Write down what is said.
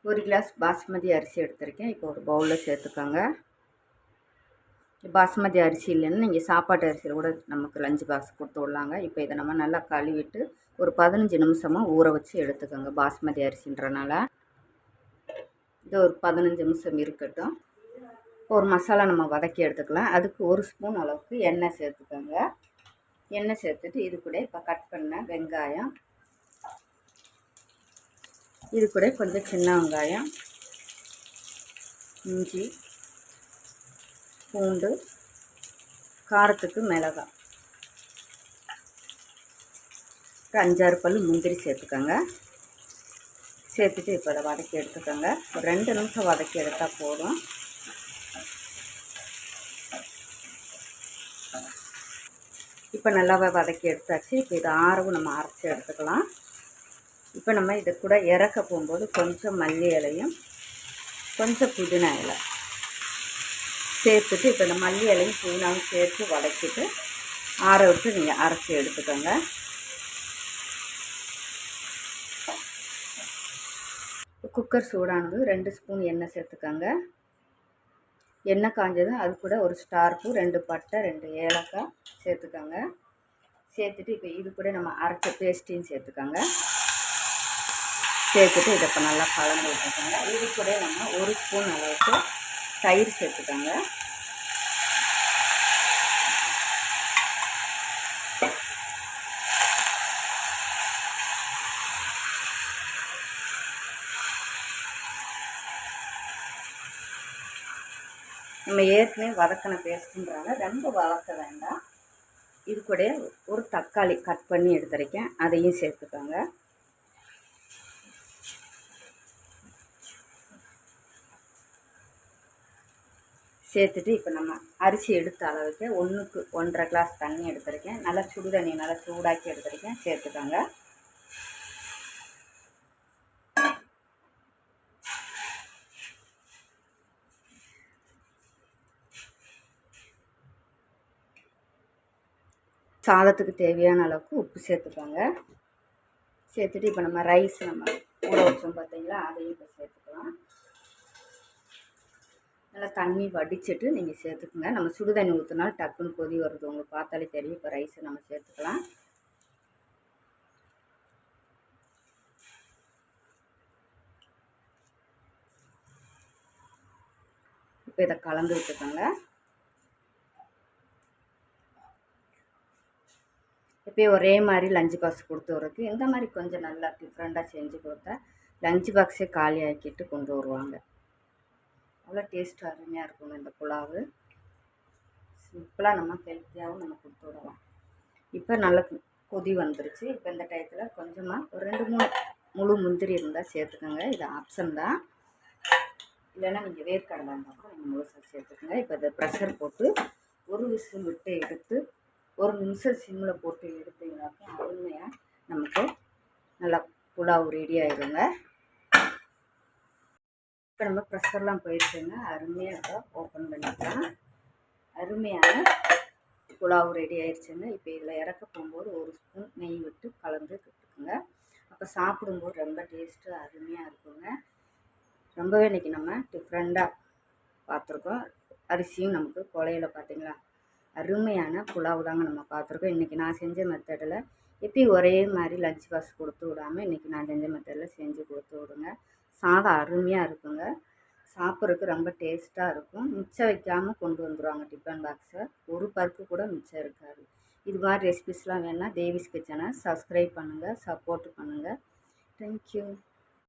1 class basmati அரிசி எடுத்திருக்கேன். இப்போ ஒரு பவுலில் சேர்த்துக்கோங்க. பாஸ்மதி அரிசி இல்லைன்னா நீங்கள் சாப்பாட்டு அரிசியில் கூட நமக்கு லஞ்ச் பாக்ஸ் கொடுத்து விடலாங்க. இப்போ இதை நம்ம நல்லா கழுவிட்டு ஒரு 15 நிமிஷமாக ஊற வச்சு எடுத்துக்கோங்க. பாஸ்மதி அரிசின்றனால இது ஒரு 15 நிமிஷம் இருக்கட்டும். ஒரு மசாலா நம்ம வதக்கி எடுத்துக்கலாம். அதுக்கு 1 ஸ்பூன் அளவுக்கு எண்ணெய் சேர்த்துக்கோங்க. எண்ணெய் சேர்த்துட்டு இது கூட இப்போ கட் பண்ண வெங்காயம், இது கூட கொஞ்சம் சின்ன வெங்காயம், இஞ்சி, பூண்டு, காரத்துக்கு மிளகாய், ஒரு 5-6 பல் முந்திரி சேர்த்துக்கோங்க. சேர்த்துட்டு இப்போ அதை வதக்கி எடுத்துக்கோங்க. ஒரு 2 நிமிஷம் வதக்கி எடுத்தால் போதும். இப்போ நல்லாவே வதக்கி எடுத்தாச்சு. இப்போ இது ஆறவும் நம்ம அரைச்சி எடுத்துக்கலாம். இப்போ நம்ம இதை கூட இறக்க போகும்போது கொஞ்சம் மல்லி இலையும் கொஞ்சம் புதினா இலை சேர்த்துட்டு இப்போ இந்த மல்லி இலையும் புதினாவும் சேர்த்து வதக்கிட்டு ஆற விட்டு நீங்கள் அரைச்சி எடுத்துக்கோங்க. குக்கர் சூடானது 2 ஸ்பூன் எண்ணெய் சேர்த்துக்கோங்க. எண்ணெய் காஞ்சதும் அது கூட ஒரு ஸ்டார் பூ, 2 பட்டை, 2 ஏலக்காய் சேர்த்துக்கோங்க. சேர்த்துட்டு இப்போ இது கூட நம்ம அரைச்ச பேஸ்ட்டையும் சேர்த்துக்கோங்க. சேர்த்துட்டு இதை இப்போ நல்லா கலந்து விட்டுக்கோங்க. இது கூட நம்ம 1 ஸ்பூன் அளவுக்கு தயிர் சேர்த்துக்கோங்க. நம்ம ஏற்கனவே வதக்கின பேஸ்ட்டுன்றாங்க, ரொம்ப வதக்க வேண்டாம். இது கூட ஒரு தக்காளி கட் பண்ணி எடுத்துருக்கேன், அதையும் சேர்த்துக்கோங்க. சேர்த்துட்டு இப்போ நம்ம அரிசி எடுத்த அளவுக்கு 1க்கு 1.5 கிளாஸ் தண்ணி எடுத்துருக்கேன். நல்லா சுடு தண்ணி நல்லா சூடாக்கி எடுத்துருக்கேன், சேர்த்துக்கோங்க. சாதத்துக்கு தேவையான அளவுக்கு உப்பு சேர்த்துக்கோங்க. சேர்த்துட்டு இப்போ நம்ம ரைஸ் நம்ம ஊற வச்சோம் பார்த்தீங்களா, அதையும் இப்போ சேர்த்துக்கலாம். நல்லா தண்ணி வடிச்சிட்டு நீங்கள் சேர்த்துக்குங்க. நம்ம சுடு தண்ணி ஊற்றினாலும் டக்குன்னு கொதி வருது, உங்களுக்கு பார்த்தாலே தெரியும். இப்போ ரைஸை நம்ம சேர்த்துக்கலாம். இப்போ இதை கலந்து விட்டுக்கோங்க. இப்போ ஒரே மாதிரி லஞ்ச் பாக்ஸ் கொடுத்து வரதுக்கு இந்த மாதிரி கொஞ்சம் நல்லா டிஃப்ரெண்ட்டாக செஞ்சு கொடுத்தா லஞ்ச் பாக்ஸே காலி ஆக்கிட்டு கொண்டு வருவாங்க. அவ்வளோ டேஸ்ட் அருமையாக இருக்குங்க இந்த புலாவு. சிம்பிளாக நம்ம ஹெல்த்தியாகவும் நம்ம கொடுத்து விடலாம். இப்போ நல்லா கொதி வந்துருச்சு. இப்போ இந்த டயத்தில் கொஞ்சமாக ஒரு 2-3 முழு முந்திரி இருந்தால் சேர்த்துக்கோங்க. இது ஆப்ஷன் தான், இல்லைன்னா நீங்கள் வேர்க்கடலை இருந்தால் கூட நீங்கள் முழுசாக சேர்த்துக்கோங்க. இப்போ இதை ப்ரெஷர் போட்டு ஒரு விசில் விட்டு எடுத்து 1 நிமிஷம் சிம்மில் போட்டு எடுத்தீங்கன்னாக்கா அருமையாக நமக்கு நல்லா புலாவ் ரெடி ஆகிடுங்க. இப்போ நம்ம ப்ரெஷர்லாம் போயிடுச்சுங்க, அருமையாக ஓப்பன் பண்ணிக்கலாம். அருமையான புலாவ் ரெடி ஆயிடுச்சுங்க. இப்போ இதில் இறக்க போகும்போது 1 ஸ்பூன் நெய் விட்டு கலந்து கொடுத்துக்குங்க. அப்போ சாப்பிடும்போது ரொம்ப டேஸ்ட்டு அருமையாக இருக்குங்க. ரொம்பவே இன்றைக்கி நம்ம டிஃப்ரெண்ட்டாக பார்த்துருக்கோம். அரிசியும் நமக்கு கொலையில் பார்த்திங்களா, அருமையான புலாவு தாங்க நம்ம பார்த்துருக்கோம். இன்றைக்கி நான் செஞ்ச மெத்தடில் எப்பயும் ஒரே மாதிரி லஞ்ச் பாக்ஸ் கொடுத்து விடாமல் இன்றைக்கி நான் செஞ்ச மெத்தடில் செஞ்சு கொடுத்து விடுங்க. சாதம் அருமையாக இருக்குங்க, சாப்பிட்றதுக்கு ரொம்ப டேஸ்ட்டாக இருக்கும். மிச்சம் வைக்காமல் கொண்டு வந்துடுவாங்க டிஃபன் பாக்ஸை, ஒரு பருப்பு கூட மிச்சம் இருக்காது. இது மாதிரி ரெசிபிஸ்லாம் வேணால் தேவிஸ் கிச்சனை சப்ஸ்கிரைப் பண்ணுங்கள், சப்போர்ட் பண்ணுங்கள். தேங்க்யூ.